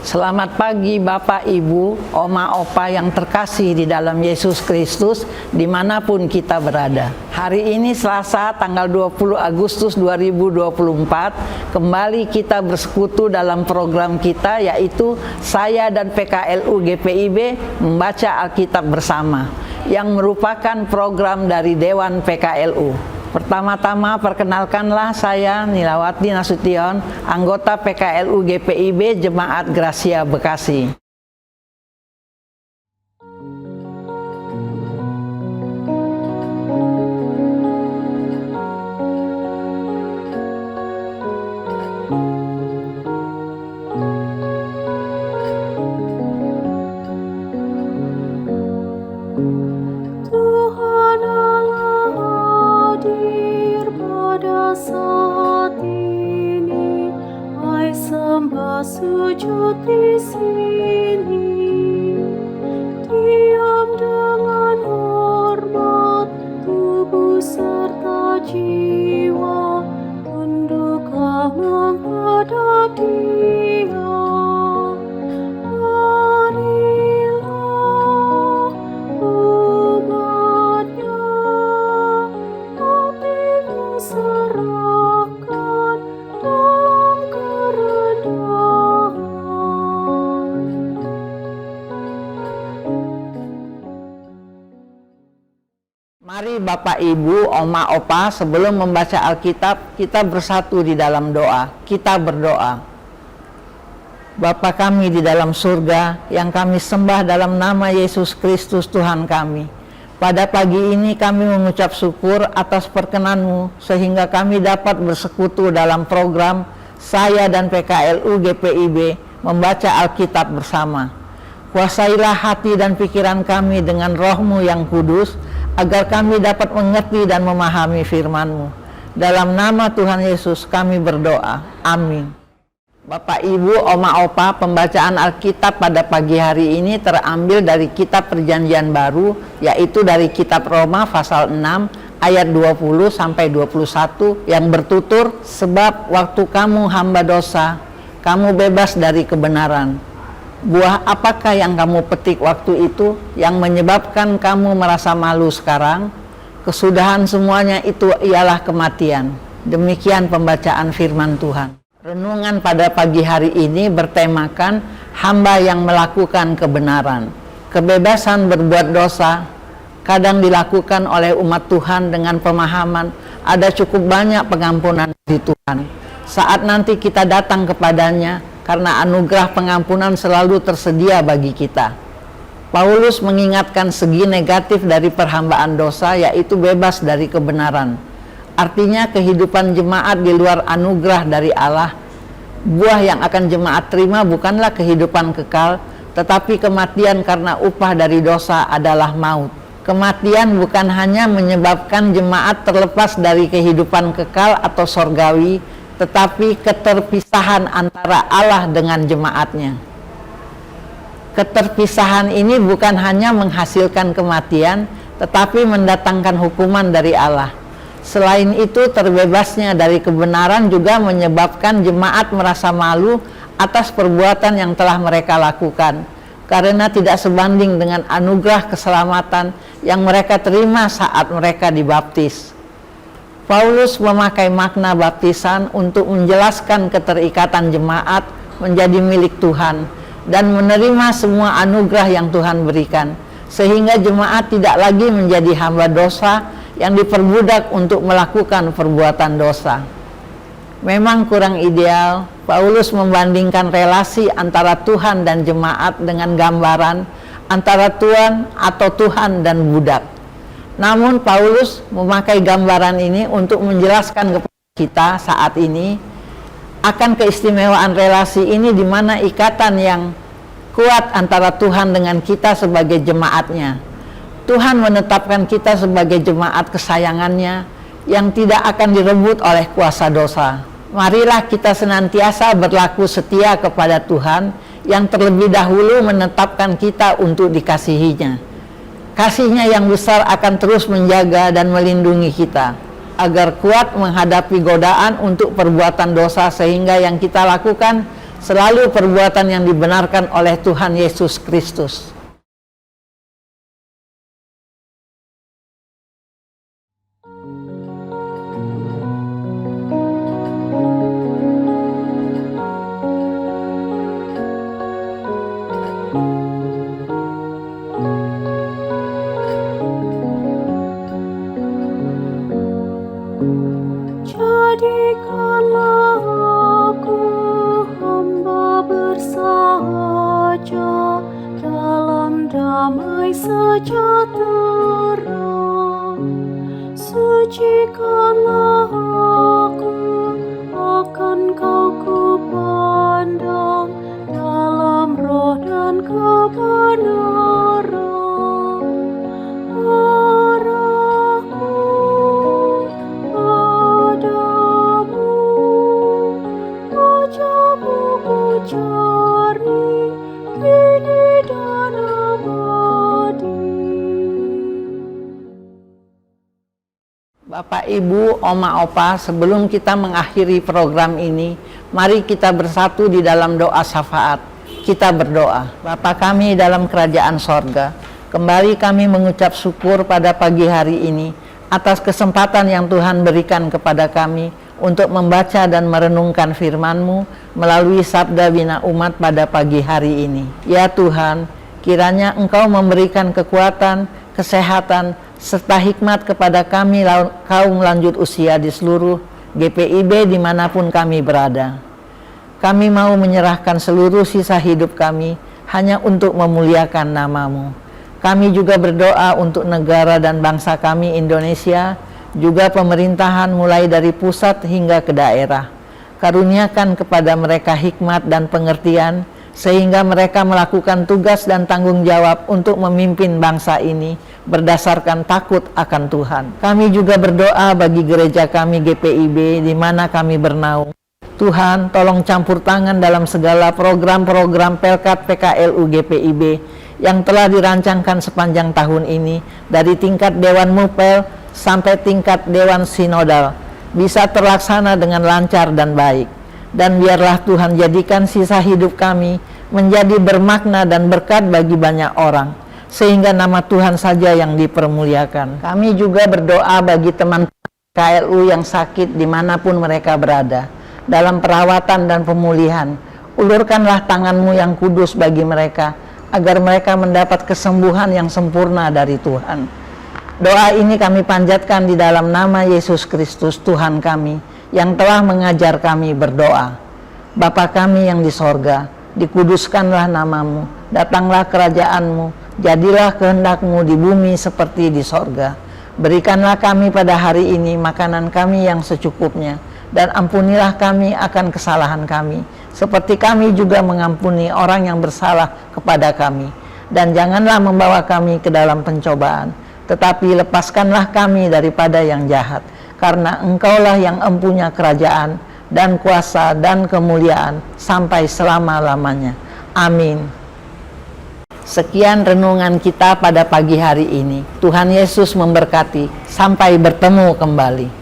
Selamat pagi Bapak, Ibu, Oma, Opa yang terkasih di dalam Yesus Kristus dimanapun kita berada. Hari ini Selasa tanggal 20 Agustus 2024 kembali kita bersekutu dalam program kita, yaitu saya dan PKLU GPIB membaca Alkitab bersama, yang merupakan program dari Dewan PKLU. Pertama-tama perkenalkanlah saya Nilawati Nasution, anggota PKLU GPIB Jemaat Gracia Bekasi. Sujud di sini, diam dengan hormat, tubuh serta jiwa, tunduklah menghadap Dia. Marilah umat-Nya, hatimu serahkan dalam kerendahan. Mari Bapak, Ibu, Oma, Opa, sebelum membaca Alkitab, kita bersatu di dalam doa. Kita berdoa. Bapa kami di dalam surga, yang kami sembah dalam nama Yesus Kristus Tuhan kami. Pada pagi ini kami mengucap syukur atas perkenan-Mu, sehingga kami dapat bersekutu dalam program saya dan PKLU GPIB membaca Alkitab bersama. Kuasailah hati dan pikiran kami dengan Roh-Mu yang kudus, agar kami dapat mengerti dan memahami firman-Mu. Dalam nama Tuhan Yesus kami berdoa. Amin. Bapak, Ibu, Oma, Opa, pembacaan Alkitab pada pagi hari ini terambil dari kitab Perjanjian Baru, yaitu dari kitab Roma pasal 6 ayat 20 sampai 21 yang bertutur, sebab waktu kamu hamba dosa, kamu bebas dari kebenaran. Buah apakah yang kamu petik waktu itu yang menyebabkan kamu merasa malu sekarang? Kesudahan semuanya itu ialah kematian. Demikian pembacaan firman Tuhan. Renungan pada pagi hari ini bertemakan hamba yang melakukan kebenaran. Kebebasan berbuat dosa kadang dilakukan oleh umat Tuhan dengan pemahaman ada cukup banyak pengampunan dari Tuhan. Saat nanti kita datang kepadanya, karena anugerah pengampunan selalu tersedia bagi kita. Paulus mengingatkan segi negatif dari perhambaan dosa, yaitu bebas dari kebenaran. Artinya kehidupan jemaat di luar anugerah dari Allah. Buah yang akan jemaat terima bukanlah kehidupan kekal, tetapi kematian karena upah dari dosa adalah maut. Kematian bukan hanya menyebabkan jemaat terlepas dari kehidupan kekal atau sorgawi, tetapi keterpisahan antara Allah dengan jemaatnya. Keterpisahan ini bukan hanya menghasilkan kematian, tetapi mendatangkan hukuman dari Allah. Selain itu, terbebasnya dari kebenaran juga menyebabkan jemaat merasa malu atas perbuatan yang telah mereka lakukan, karena tidak sebanding dengan anugerah keselamatan yang mereka terima saat mereka dibaptis. Paulus memakai makna baptisan untuk menjelaskan keterikatan jemaat menjadi milik Tuhan dan menerima semua anugerah yang Tuhan berikan, sehingga jemaat tidak lagi menjadi hamba dosa yang diperbudak untuk melakukan perbuatan dosa. Memang kurang ideal, Paulus membandingkan relasi antara Tuhan dan jemaat dengan gambaran antara tuan atau Tuhan dan budak. Namun Paulus memakai gambaran ini untuk menjelaskan kepada kita saat ini akan keistimewaan relasi ini, di mana ikatan yang kuat antara Tuhan dengan kita sebagai jemaatnya. Tuhan menetapkan kita sebagai jemaat kesayangannya yang tidak akan direbut oleh kuasa dosa. Marilah kita senantiasa berlaku setia kepada Tuhan yang terlebih dahulu menetapkan kita untuk dikasihinya. Kasih-Nya yang besar akan terus menjaga dan melindungi kita, agar kuat menghadapi godaan untuk perbuatan dosa, sehingga yang kita lakukan selalu perbuatan yang dibenarkan oleh Tuhan Yesus Kristus. Jadikanlah aku hamba bersahaja dalam damai sejahtera. Sucikanlah aku, akan Kau kupandang dalam roh dan kebenaran. Arahku padamu, wajah-Mu ku cari, kini dan abadi. Bapak, Ibu, Oma, Opa, sebelum kita mengakhiri program ini, mari kita bersatu di dalam doa syafaat. Kita berdoa. Bapa kami dalam kerajaan sorga, kembali kami mengucap syukur pada pagi hari ini atas kesempatan yang Tuhan berikan kepada kami untuk membaca dan merenungkan firman-Mu melalui sabda bina umat pada pagi hari ini. Ya Tuhan, kiranya Engkau memberikan kekuatan, kesehatan, serta hikmat kepada kami kaum lanjut usia di seluruh GPIB dimanapun kami berada. Kami mau menyerahkan seluruh sisa hidup kami hanya untuk memuliakan nama-Mu. Kami juga berdoa untuk negara dan bangsa kami Indonesia, juga pemerintahan mulai dari pusat hingga ke daerah. Karuniakan kepada mereka hikmat dan pengertian, sehingga mereka melakukan tugas dan tanggung jawab untuk memimpin bangsa ini berdasarkan takut akan Tuhan. Kami juga berdoa bagi gereja kami GPIB di mana kami bernaung. Tuhan, tolong campur tangan dalam segala program-program Pelkat PKLU GPIB yang telah dirancangkan sepanjang tahun ini, dari tingkat Dewan Mupel sampai tingkat Dewan Sinodal, bisa terlaksana dengan lancar dan baik. Dan biarlah Tuhan jadikan sisa hidup kami menjadi bermakna dan berkat bagi banyak orang, sehingga nama Tuhan saja yang dipermuliakan. Kami juga berdoa bagi teman KLU yang sakit dimanapun mereka berada, dalam perawatan dan pemulihan. Ulurkanlah tangan-Mu yang kudus bagi mereka, agar mereka mendapat kesembuhan yang sempurna dari Tuhan. Doa ini kami panjatkan di dalam nama Yesus Kristus Tuhan kami, yang telah mengajar kami berdoa. Bapa kami yang di sorga, dikuduskanlah nama-Mu, datanglah kerajaan-Mu, jadilah kehendak-Mu di bumi seperti di sorga. Berikanlah kami pada hari ini makanan kami yang secukupnya, dan ampunilah kami akan kesalahan kami, seperti kami juga mengampuni orang yang bersalah kepada kami. Dan janganlah membawa kami ke dalam pencobaan, tetapi lepaskanlah kami daripada yang jahat, karena Engkaulah yang empunya kerajaan, dan kuasa, dan kemuliaan, sampai selama-lamanya. Amin. Sekian renungan kita pada pagi hari ini. Tuhan Yesus memberkati. Sampai bertemu kembali.